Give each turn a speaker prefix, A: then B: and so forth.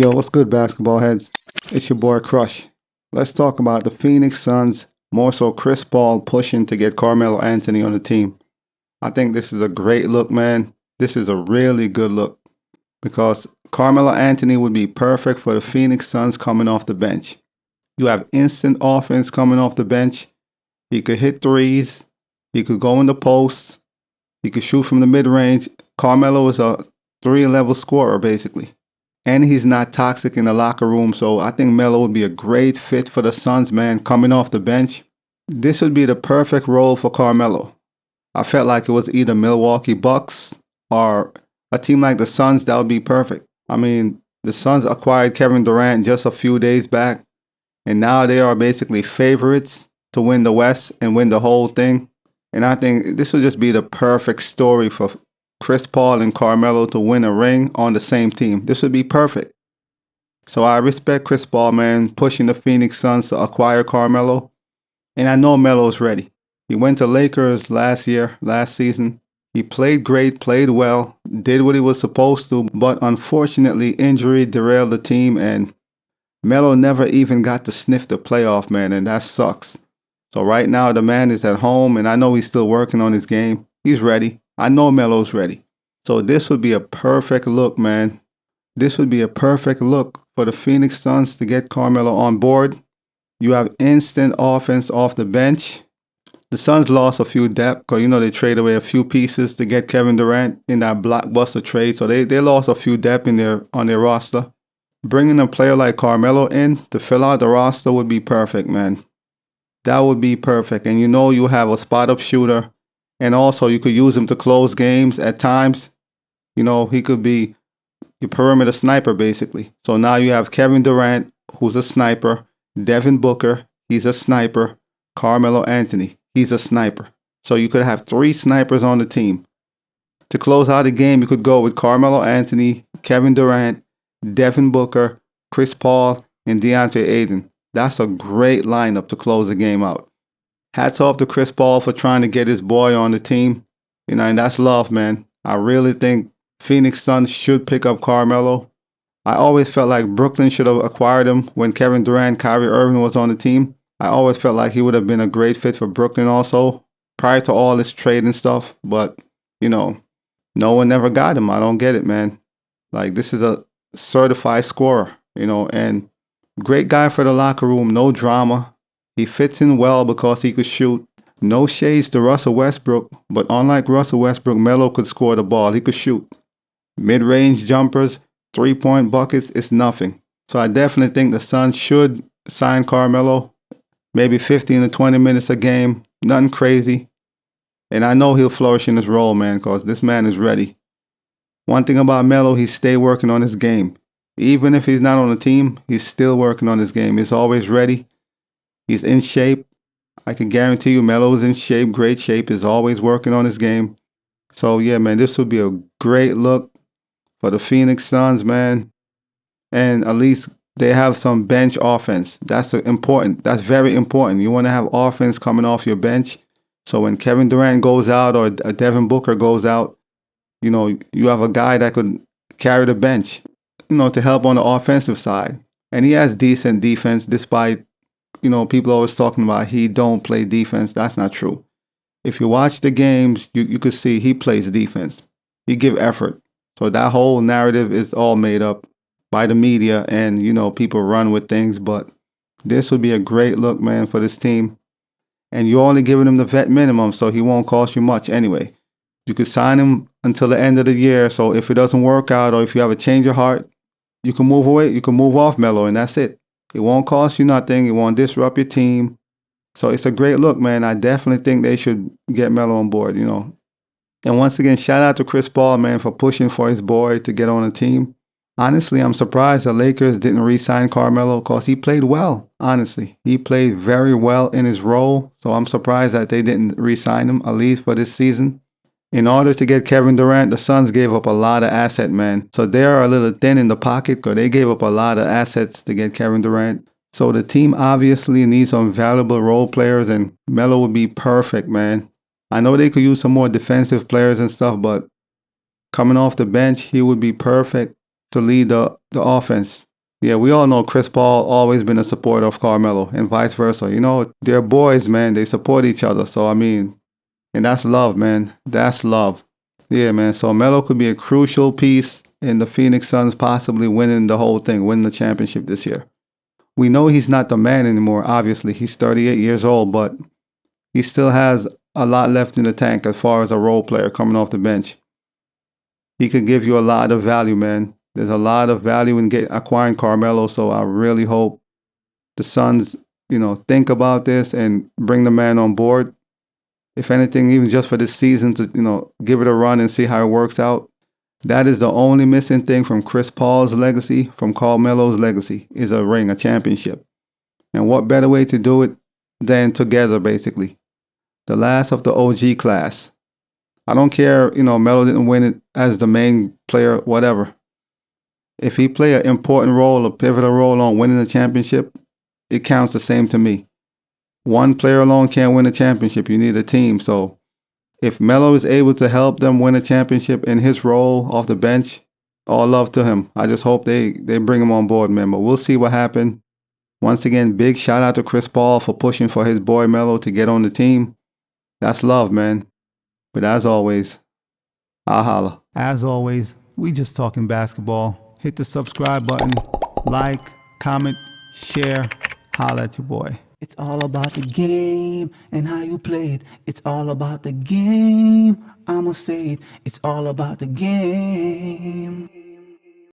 A: Yo, what's good, basketball heads? It's your boy Crush. Let's talk about the Phoenix Suns, more so Chris Paul pushing to get Carmelo Anthony on the team. I think this is a great look, man. This is a really good look because Carmelo Anthony would be perfect for the Phoenix Suns coming off the bench. You have instant offense coming off the bench. He could hit threes. He could go in the post. He could shoot from the mid-range. Carmelo is a three-level scorer, basically. And he's not toxic in the locker room, so I think Melo would be a great fit for the Suns, man, coming off the bench. This would be the perfect role for Carmelo. I felt like it was either Milwaukee Bucks or a team like the Suns. That would be perfect. I mean, the Suns acquired Kevin Durant just a few days back, and now they are basically favorites to win the West and win the whole thing. And I think this would just be the perfect story for Chris Paul and Carmelo to win a ring on the same team. This would be perfect. So I respect Chris Paul, man, pushing the Phoenix Suns to acquire Carmelo. And I know Melo's ready. He went to Lakers last season. He played great, played well, did what he was supposed to, but unfortunately injury derailed the team and Melo never even got to sniff the playoff, man, and that sucks. So right now the man is at home and I know he's still working on his game. He's ready. I know Melo's ready. So this would be a perfect look, man. This would be a perfect look for the Phoenix Suns to get Carmelo on board. You have instant offense off the bench. The Suns lost a few depth because, they traded away a few pieces to get Kevin Durant in that blockbuster trade. So they lost a few depth on their roster. Bringing a player like Carmelo in to fill out the roster would be perfect, man. That would be perfect. And you have a spot-up shooter. And also, you could use him to close games at times. He could be your perimeter sniper, basically. So now you have Kevin Durant, who's a sniper. Devin Booker, he's a sniper. Carmelo Anthony, he's a sniper. So you could have three snipers on the team. To close out the game, you could go with Carmelo Anthony, Kevin Durant, Devin Booker, Chris Paul, and DeAndre Ayton. That's a great lineup to close the game out. Hats off to Chris Paul for trying to get his boy on the team. And that's love, man. I really think Phoenix Suns should pick up Carmelo. I always felt like Brooklyn should have acquired him when Kevin Durant, Kyrie Irving was on the team. I always felt like he would have been a great fit for Brooklyn also, prior to all this trade and stuff. But, no one never got him. I don't get it, man. Like, this is a certified scorer, and great guy for the locker room, no drama. He fits in well because he could shoot. No shades to Russell Westbrook, but unlike Russell Westbrook, Melo could score the ball. He could shoot. Mid-range jumpers, three-point buckets, it's nothing. So I definitely think the Suns should sign Carmelo. Maybe 15 to 20 minutes a game. Nothing crazy. And I know he'll flourish in his role, man, because this man is ready. One thing about Melo, he stay working on his game. Even if he's not on the team, he's still working on his game. He's always ready. He's in shape. I can guarantee you Melo is in shape, great shape. He's always working on his game. So, yeah, man, this would be a great look for the Phoenix Suns, man. And at least they have some bench offense. That's important. That's very important. You want to have offense coming off your bench. So when Kevin Durant goes out or Devin Booker goes out, you have a guy that could carry the bench, to help on the offensive side. And he has decent defense despite people always talking about he don't play defense. That's not true. If you watch the games, you could see he plays defense. He give effort. So that whole narrative is all made up by the media and, people run with things. But this would be a great look, man, for this team. And you're only giving him the vet minimum, so he won't cost you much anyway. You could sign him until the end of the year. So if it doesn't work out or if you have a change of heart, you can move away. You can move off Melo and that's it. It won't cost you nothing. It won't disrupt your team. So it's a great look, man. I definitely think they should get Melo on board, And once again, shout out to Chris Paul, man, for pushing for his boy to get on the team. Honestly, I'm surprised the Lakers didn't re-sign Carmelo because he played well, honestly. He played very well in his role. So I'm surprised that they didn't re-sign him, at least for this season. In order to get Kevin Durant, the Suns gave up a lot of assets, man. So they are a little thin in the pocket because they gave up a lot of assets to get Kevin Durant. So the team obviously needs some valuable role players and Melo would be perfect, man. I know they could use some more defensive players and stuff, but coming off the bench, he would be perfect to lead the offense. Yeah, we all know Chris Paul always been a supporter of Carmelo and vice versa. You know, they're boys, man. They support each other. So, I mean, and that's love, man. That's love. Yeah, man. So Melo could be a crucial piece in the Phoenix Suns possibly winning the whole thing, winning the championship this year. We know he's not the man anymore, obviously. He's 38 years old, but he still has a lot left in the tank as far as a role player coming off the bench. He could give you a lot of value, man. There's a lot of value in acquiring Carmelo, so I really hope the Suns, think about this and bring the man on board. If anything, even just for this season to, give it a run and see how it works out. That is the only missing thing from Chris Paul's legacy, from Carmelo's legacy, is a ring, a championship. And what better way to do it than together, basically. The last of the OG class. I don't care, Melo didn't win it as the main player, whatever. If he play an important role, a pivotal role on winning the championship, it counts the same to me. One player alone can't win a championship. You need a team. So if Melo is able to help them win a championship in his role off the bench, all love to him. I just hope they bring him on board, man. But we'll see what happens. Once again, big shout out to Chris Paul for pushing for his boy Melo to get on the team. That's love, man. But as always, I'll holla. As always, we just talking basketball. Hit the subscribe button, like, comment, share, holla at your boy.
B: It's all about the game and how you play it. It's all about the game. I'ma say it. It's all about the game.